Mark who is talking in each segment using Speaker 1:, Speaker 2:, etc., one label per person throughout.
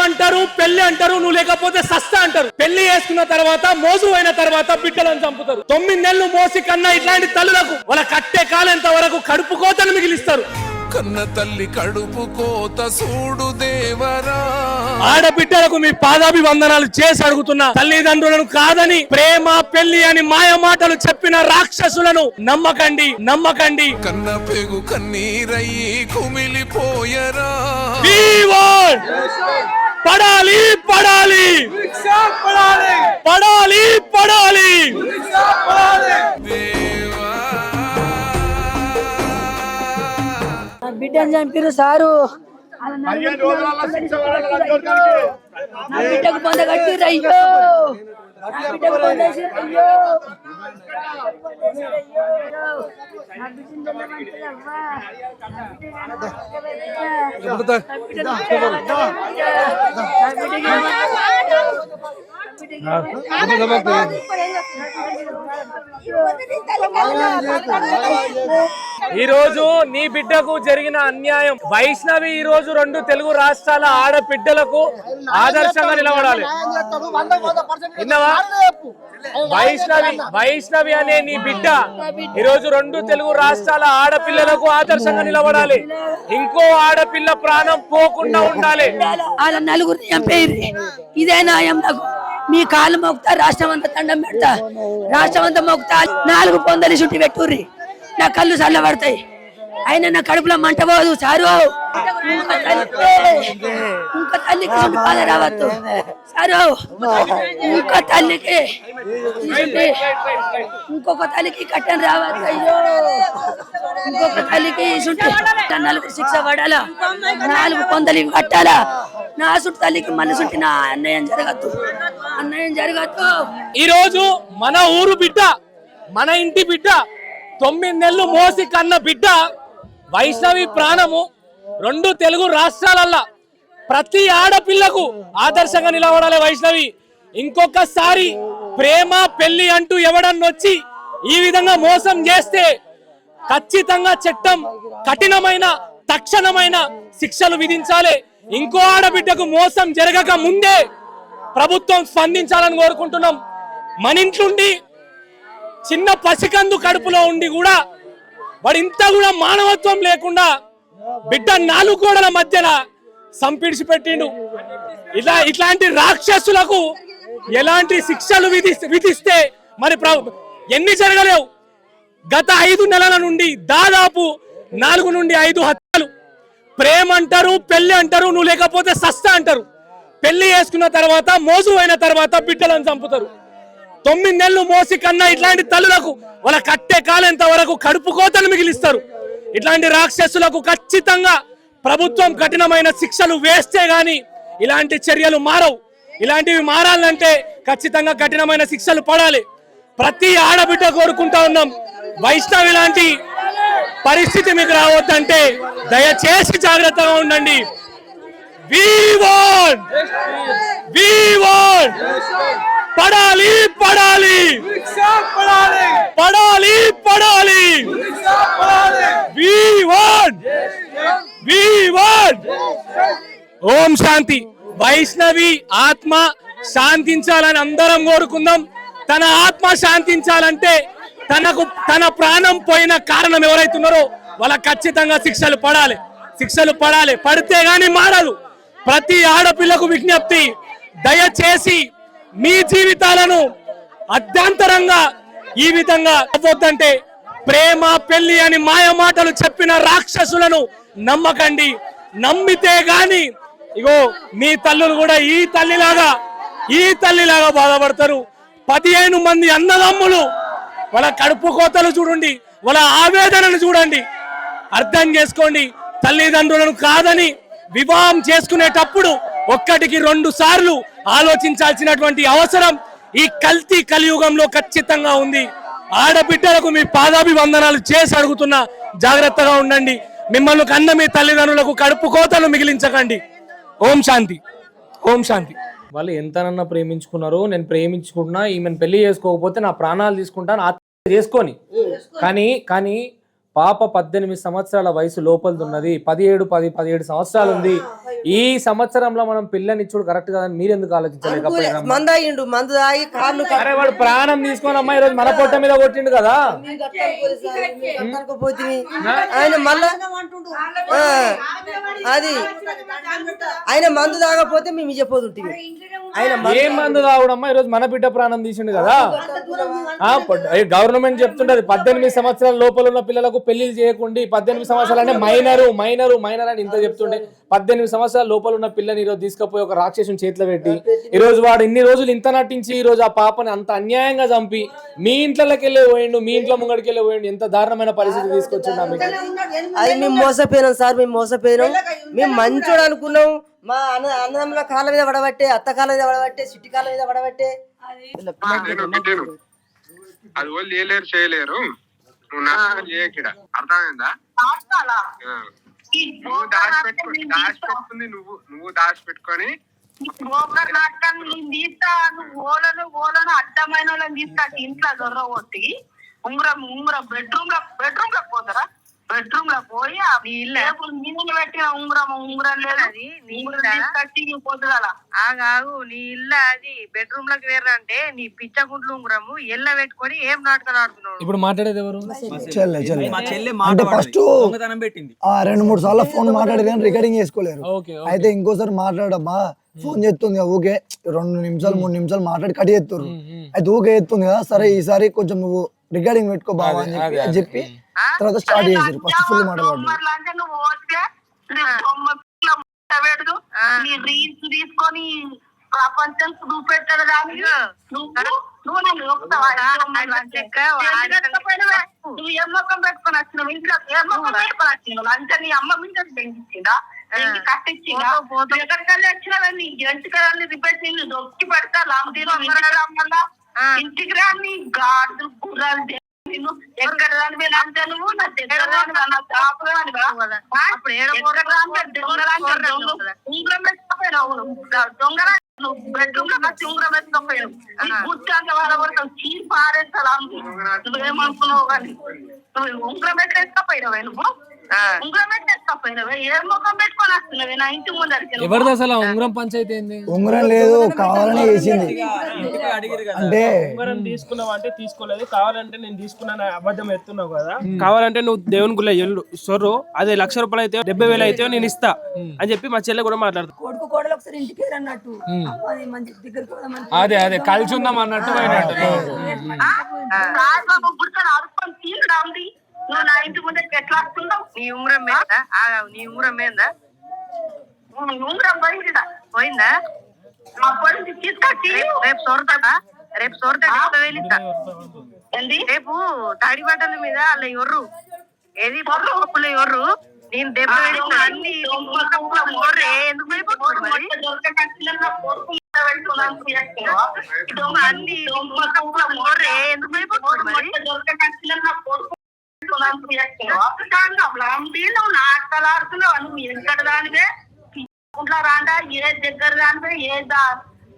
Speaker 1: అంటారు, పెళ్లి అంటారు, నువ్వు లేకపోతే సస్తా అంటారు. పెళ్లి చేసుకున్న తర్వాత మోసు అయిన తర్వాత బిడ్డలను చంపుతారు. 9 నెలలు మోసి కన్నా ఇట్లాంటి తల్లులకు వాళ్ళ కట్టే కాలేంత వరకు కడుపు కోతను మిగిలిస్తారు.
Speaker 2: కన్న తల్లి కడుపు కోత సూడు దేవరా.
Speaker 1: ఆడబిడ్డలకు మీ పాదాభివందనాలు చేసి అడుగుతున్నా, తల్లిదండ్రులను కాదని ప్రేమ పెళ్లి అని మాయ మాటలు చెప్పిన రాక్షసులను నమ్మకండి, నమ్మకండి.
Speaker 2: కన్న పెగు కన్నీరయ్యి కుమిలిపోయరా.
Speaker 1: పడాలి పడాలి పడాలి పడాలి.
Speaker 3: బిడ్డని చంపిరు సారు. నా బిడ్డకు పొంద కట్టిర్రు. అయ్యో నా బిడ్డకు పొందేసిర్రు. అయ్యో
Speaker 1: ఈ రోజు నీ బిడ్డకు జరిగిన అన్యాయం. వైష్ణవి ఈ రోజు 2 తెలుగు రాష్ట్రాల ఆడబిడ్డలకు ఆదర్శంగా నిలబడాలి. విన్నావా? వైష్ణవి అనే నీ బిడ్డ ఈ రోజు 2 తెలుగు రాష్ట్రాల ఆడపిల్లలకు ఆదర్శంగా నిలబడాలి. ఇంకో ఆడపిల్ల ప్రాణం పోకుండా ఉండాలి.
Speaker 3: వాళ్ళ నలుగురిని చంపేది ఇదే న్యాయం. నాకు మీ కాళ్ళు మోగుతా, రాష్ట్రం అంతా దండం పెడతా, రాష్ట్రం అంతా మోగుతా. 4 పొందలు చుట్టి పెట్టుర్రి, నా కళ్ళు చల్లబడతాయి. అయినా నా కడుపులో మంట పోదు సారు. ఇంకో తల్లికి పాద రావద్దు సారు. ఇంకో తల్లికి ఇంకొక తల్లికి కట్టని రావద్దు. అయ్యో ఇంకొక తల్లికి నలుగురు శిక్ష పడాలా, 4 పొందలు కట్టాలా. నా సుట్టు తల్లికి మళ్ళీ సుట్టి నా అన్యాయం జరగద్దు, అన్యాయం జరగద్దు.
Speaker 1: ఈ రోజు మన ఊరు బిడ్డ, మన ఇంటి బిడ్డ, 9 నెలలు మోసి కన్న బిడ్డ వైష్ణవి ప్రాణము 2 తెలుగు రాష్ట్రాలల్లా ప్రతి ఆడపిల్లకు ఆదర్శంగా నిలబడాలి వైష్ణవి. ఇంకొకసారి ప్రేమ పెళ్లి అంటూ ఎవడన్నొచ్చి ఈ విధంగా మోసం చేస్తే ఖచ్చితంగా చట్టం కఠినమైన తక్షణమైన శిక్షలు విధించాలి. ఇంకో ఆడబిడ్డకు మోసం జరగక ముందే ప్రభుత్వం స్పందించాలని కోరుకుంటున్నాం. మన ఇంట్లుండి చిన్న పసికందు కడుపులో ఉండి కూడా వాడు ఇంత కూడా మానవత్వం లేకుండా బిడ్డ 4 గోడల మధ్యన సంపిడిచి పెట్టిండు. ఇట్లాంటి రాక్షసులకు ఎలాంటి శిక్షలు విధిస్తే మరి ఎన్ని జరగలేవు. గత 5 నెలల నుండి దాదాపు 4 నుండి 5 హత్యలు. ప్రేమ అంటారు, పెళ్లి అంటారు, నువ్వు లేకపోతే సస్తా అంటారు. పెళ్లి చేసుకున్న తర్వాత మోసు అయిన తర్వాత బిడ్డలను చంపుతారు. 9 నెలలు మోసి కన్నా ఇట్లాంటి తల్లులకు వాళ్ళ కట్టే కాలేంత వరకు కడుపు కోతను మిగిలిస్తారు. ఇట్లాంటి రాక్షసులకు ఖచ్చితంగా ప్రభుత్వం కఠినమైన శిక్షలు వేస్తే గాని ఇలాంటి చర్యలు మారవు. ఇలాంటివి మారాలంటే ఖచ్చితంగా కఠినమైన శిక్షలు పడాలి. ప్రతి ఆడబిడ్డ కోరుకుంటా ఉన్నాం, వైష్ణవి లాంటి పరిస్థితి మీకు రావద్దంటే దయచేసి జాగ్రత్తగా ఉండండి. పడాలి పడాలి పడాలి పడాలి. ఓం శాంతి. వైష్ణవి ఆత్మ శాంతించాలని అందరం కోరుకుందాం. తన ఆత్మ శాంతించాలంటే తన ప్రాణం పోయిన కారణం ఎవరైతున్నారో వాళ్ళ ఖచ్చితంగా శిక్షలు పడాలి. పడితే గాని మారదు. ప్రతి ఆడపిల్లకు విజ్ఞప్తి, దయచేసి మీ జీవితాలను అర్ధాంతరంగా ఈ విధంగా అవ్వొద్దంటే ప్రేమ పెళ్లి అని మాయ మాటలు చెప్పిన రాక్షసులను నమ్మకండి. నమ్మితే గాని ఇగో మీ తల్లులు కూడా ఈ తల్లిలాగా బాధపడతారు. 15 మంది అన్నదమ్ములు వాళ్ళ కడుపు కోతలు చూడండి, వాళ్ళ ఆవేదనను చూడండి. అర్థం చేసుకోండి. తల్లిదండ్రులను కాదని వివాహం చేసుకునేటప్పుడు 1కి 2 సార్లు ఆలోచించాల్సినటువంటి అవసరం ఈ కల్తీ కలియుగంలో ఖచ్చితంగా ఉంది. ఆడబిడ్డలకు మీ పాదాభివందనాలు చేసి అడుగుతున్నా, జాగ్రత్తగా ఉండండి. మిమ్మల్ని కన్న మీ తల్లిదండ్రులకు కడుపు కోతలు మిగిలించకండి. ఓం శాంతి, ఓం శాంతి. వాళ్ళు ఎంతనన్నా ప్రేమించుకున్నారు, నేను ప్రేమించుకున్నా, ఈమెను పెళ్లి చేసుకోకపోతే నా ప్రాణాలు తీసుకుంటాను ఆత్మహత్య చేసుకొని. కానీ పాప 18 సంవత్సరాల వయసు లోపలిది ఉన్నది. 17 సంవత్సరాలు ఉంది. ఈ సంవత్సరంలో మనం పిల్లనిచ్చుడు కరెక్ట్ కాదని మీరు ఎందుకు ఆలోచించలేకపోయారు?
Speaker 4: మందు తాగిండు, మందు తాగి కాళ్ళు
Speaker 1: అరే వాడు ప్రాణం తీసుకొని అమ్మాయి రోజు మన పొట్ట మీద కొట్టిండు కదా.
Speaker 4: ఆయన మళ్ళా అది ఆయన మందు తాగకపోతే మేము చెప్పబోతుంటే ఆయన
Speaker 1: ఏం మందు తాగుడమ్మా ఈరోజు మన బిడ్డ ప్రాణం తీసిండు కదా. గవర్నమెంట్ చెప్తుంటది 18 సంవత్సరాల లోపల ఉన్న పిల్లలకు పెళ్లి చేయకుండా, 18 సంవత్సరాలు అంటే మైనర్ అని ఇంత చెప్తుండే. 18 సంవత్సరాల లోపల ఉన్న పిల్లని ఈరోజు తీసుకుపోయి ఒక రాక్షసుని చేతిలో పెట్టి ఈ రోజు వాడు ఇన్ని రోజులు ఇంత నటించి ఈ రోజు ఆ పాపని అంత అన్యాయంగా చంపి మీ ఇంట్లోకి వెళ్ళి పోయిండు, మీ ఇంట్లో ముంగడికి వెళ్ళి పోయిండు. ఎంత దారుణమైన పరిస్థితి తీసుకొచ్చిండు ఆమె.
Speaker 4: అది మేము మోసపోయినాం సార్, మేము మోసపోయినాం. మేము మంచోడు అనుకున్నాం. మా అన్నదమ్ముల కాళ్ళ మీద పడబట్టే, అత్త కాళ్ళ మీద పడబట్టే, సిట్టి కాళ్ళ మీద పడబట్టే
Speaker 5: అది వాళ్ళు చేయలేరు చేయలేరు. నువ్వు నాశనం చేయకిడ, అర్థమైందా? నువ్వు దాచిపెట్టుకుంది నువ్వు దాచిపెట్టుకొని
Speaker 6: నాటకాన్ని నేను తీస్తా. నువ్వు ఓలను అడ్డమైన వాళ్ళని తీస్తా. ఇంట్లో దొర్ర కొట్టి ఉంగరం బెడ్రూమ్ లో పోతారా? బెడ్రూమ్ లో పోయి నీళ్ళు పెట్టిన ఉంగరం లేదు, అది పొద్దుగల ఆగాగు. నీ ఇల్లు అది బెడ్రూమ్ లోకి వేరంటే నీ పిచ్చగుంట్లు ఉంగరము ఎల్ల పెట్టుకొని ఏం నాటకాలు ఆడుతున్నావు?
Speaker 1: ఇప్పుడు మాట్లాడేది ఎవరు?
Speaker 7: అంటే ఫస్ట్ 2-3 సార్లు ఫోన్ మాట్లాడేది రికార్డింగ్ చేసుకోలేరు. అయితే ఇంకోసారి మాట్లాడమ్మా ఫోన్ చేస్తుంది ఊకే 2 నిమిషాలు 3 నిమిషాలు మాట్లాడి కట్ చేస్తారు. అయితే ఊకే ఎత్తుంది కదా, సరే ఈసారి కొంచెం నువ్వు రికార్డింగ్ పెట్టుకో బావా అని చెప్పి తర్వాత స్టార్ట్ చేసారు. ఫస్ట్ ఫుల్ మాట్లాడు
Speaker 6: తీసుకొని ప్రపంచం చూపెట్టాడు. దానికి నువ్వు ఏం మొక్కం పెట్టుకొని వచ్చినావు? ఇంట్లో ఏం మొక్కం పెట్టుకొని వచ్చినావు? అంటే నీ అమ్మ మీద పెంచిందా, కట్టించిందా? ఎక్కడికెళ్ళి వచ్చినావని ఎంటికల్ని రిపేర్ చేసి దొక్కి పెడతా లాంబీలో అమ్మలా ఇంటికి రాని గాడు గుర్రాలు నిన్ను ఎక్కడ దాని మీద అంటే నువ్వు నా దగ్గర ఉంగరం వేసుకపోయినావు. దొంగరా నువ్వు బెడ్రూమ్ లో వచ్చి ఉంగరం వేసుకపోయినావు. గుర్తాంత వాళ్ళ వరకు చీర పారేస్తా. నువ్వేమనుకున్నావు కానీ నువ్వు ఉంగరం ఎట్లా వేసుకపోయినావే? నువ్వు ఉంగరం ఎట్లా వేసుకపోయినావే? ఏ ముఖం పెట్టుకొని వస్తున్నావే నా ఇంటి ముందరికి?
Speaker 1: ఎవరిది అసలు ఉంగరం పంచాయతీ ఏంది?
Speaker 7: ఉంగరం లేదు, కావాలని చేసింది. అంటే
Speaker 8: ఉంగరం తీసుకున్నావు అంటే తీసుకోలేదు, కావాలంటే నేను తీసుకున్నాను అబద్ధం ఎత్తున్నావు కదా. కావాలంటే నువ్వు దేవుని గుళ్ళ సొర్రు, అదే 1,00,000 రూపాయలు అయితే 70,000 అయితే నేను ఇస్తా అని చెప్పి మా చెల్లె కూడా మాట్లాడుతుంది.
Speaker 3: కొడుకు కోడలు ఒకసారి ఇంటికి అన్నట్టు
Speaker 1: అదే కలిసి ఉందాం అన్నట్టు
Speaker 6: నువ్వు నా ఇంటి ముందే ఎట్లా వస్తున్నావు? నీ ఉంగరం మీద నీ ఉంగరం మీద ఉంగరం పోయిందా? అప్పటి తీసుకొచ్చి రేపు సొరతా వెళ్ళిస్తా. రేపు తాడి బట్టల మీద అలా ఎర్రు ఏది పొర్రు ఎర్రు నేను దెబ్బ పెడితే అన్ని ఎందుకు నువ్వు నాటకాలు ఆడుతున్నావు. నువ్వు ఎక్కడ దానివే ఇంట్లో రాండా, ఏ దగ్గర దానివే, ఏ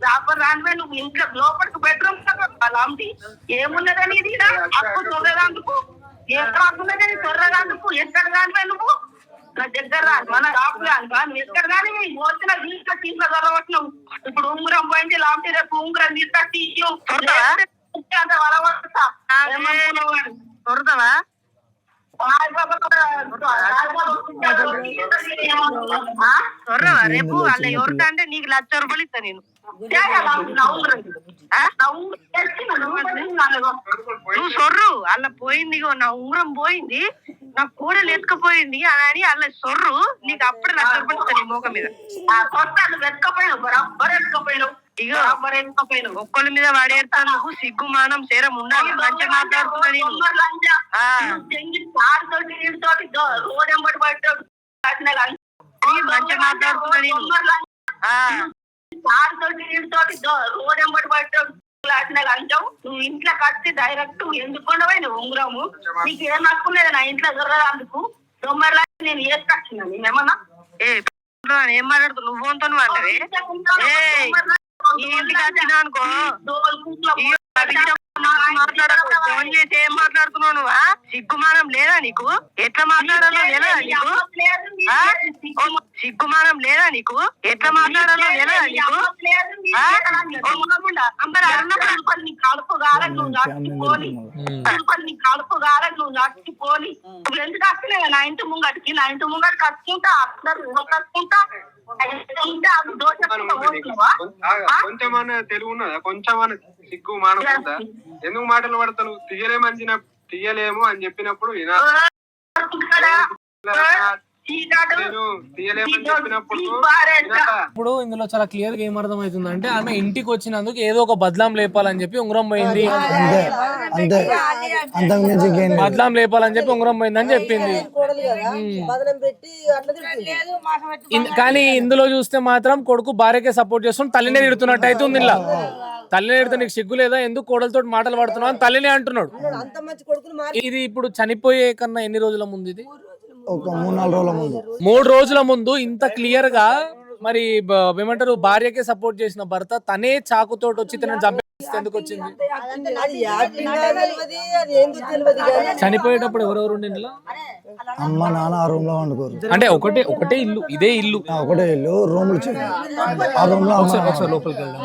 Speaker 6: దాపర్ రానివే. నువ్వు ఇంట్లో లోపలికి బెడ్రూమ్ అలాంటి ఏమున్నదని ఇది అప్పు చొర్రదందుకు ఎక్కడ ఉన్నదని చొర్రదందుకు ఎక్కడ దానివే నువ్వు నా దగ్గర మన రాపు కానుక నువ్వు ఎక్కడ కానీ వచ్చిన తీసుకొచ్చి ఇంట్లో చొరవచ్చినావు. ఇప్పుడు ఉంగరం పోయింది లాంటి రేపు ఉంగరం తీసుకొచ్చి చొరతావా? రేపు అలా ఎవరితో అంటే నీకు 1,00,000 రూపాయలు ఇస్తా నేను. నువ్వు సొర్రు అలా పోయింది, నా ఉంగరం పోయింది, నా కోడలు ఎత్తుకపోయింది అని అలా సొర్రు నీకు అప్పుడు 1,00,000 రూపాయలు ఇస్తా నీ మోక మీద. ఇగో ఒక్కళ్ళ మీద వాడేస్తాను. సిగ్గుమానం సేరం ఉండాలి. మంచిగా మాట్లాడుతున్నా నేను. మంచిగా మాట్లాడుతున్నా నేను. అంటావు నువ్వు ఇంట్లో కట్టి డైరెక్ట్ ఎందుకుండవే నువ్వు ఉంగరము. నీకు ఏం నక్కులేదు నా ఇంట్లో దొరకదందుకు. దొమ్మలా నేను వేసుకొచ్చినా నేనేమన్నా ఏం మాట్లాడుతు నువ్వు అంతా మాట్లాడే ఇంటికి వచ్చినా అనుకో ఫోన్ చేసి ఏం మాట్లాడుతున్నావు నువ్వు? సిగ్గుమానం లేదా నీకు? ఎట్లా మాట్లాడాలో లేదా నీకు? సిగ్గుమానం లేదా నీకు? ఎట్లా మాట్లాడాలో లేదా నీకు? నువ్వు ఎందుకు వస్తున్నావు నా ఇంటి ముంగటికి? నా ఇంటి ముంగటికి కట్టుకుంటా కట్టుకుంటా
Speaker 5: కొంచెమన్నా తెలుగు ఉన్నదా? కొంచెమన్నా సిగ్గు మానం ఉందా? ఎందుకు మాటలు పడతాను? తీయలేము అని చెప్పినప్పుడు
Speaker 1: ఇప్పుడు ఇందులో చాలా క్లియర్ గా ఏం అర్థం అవుతుంది అంటే ఆమె ఇంటికి వచ్చినందుకు ఏదో ఒక బద్లాం లేపాలని చెప్పి ఉంగరం పోయింది,
Speaker 7: అంతే అంతకు మించి ఇంకేం లేదు.
Speaker 1: బద్లాం లేపాలని చెప్పి ఉంగరం పోయిందని చెప్పింది.
Speaker 4: బదనం పెట్టి అట్లా తిడుతుంది.
Speaker 1: కానీ ఇందులో చూస్తే మాత్రం కొడుకు భార్యకే సపోర్ట్ చేస్తున్న తల్లినే తిడుతున్నట్టు అయితే ఉంది. ఇలా తల్లిని తిడితే నీకు సిగ్గు లేదా, ఎందుకు కోడలతో మాటలు పడుతున్నావు అని తల్లినే అంటున్నాడు.
Speaker 4: అంత మంచి కొడుకుని
Speaker 1: ఇది ఇప్పుడు చనిపోయే కన్నా ఎన్ని రోజుల ముందు? ఇది
Speaker 7: ఒక 3-4 రోజుల ముందు.
Speaker 1: 3 రోజుల ముందు ఇంత క్లియర్ గా మరి ఏమంటారు భార్యకే సపోర్ట్ చేసిన భర్త తనే చాకుతోటి వచ్చి తనని చంపేస్తే ఎందుకు వచ్చింది? చనిపోయేటప్పుడు ఎవరెవరు ఉండి ఇంట్లో?
Speaker 7: అమ్మ నాన్న ఆ రూమ్ లో వండుకోరు.
Speaker 1: అంటే ఒకటే ఇల్లు, ఇదే ఇల్లు,
Speaker 7: ఒకటే ఇల్లు, రూములు ఆ రూమ్ లో
Speaker 1: లోపలికి వెళ్దాం.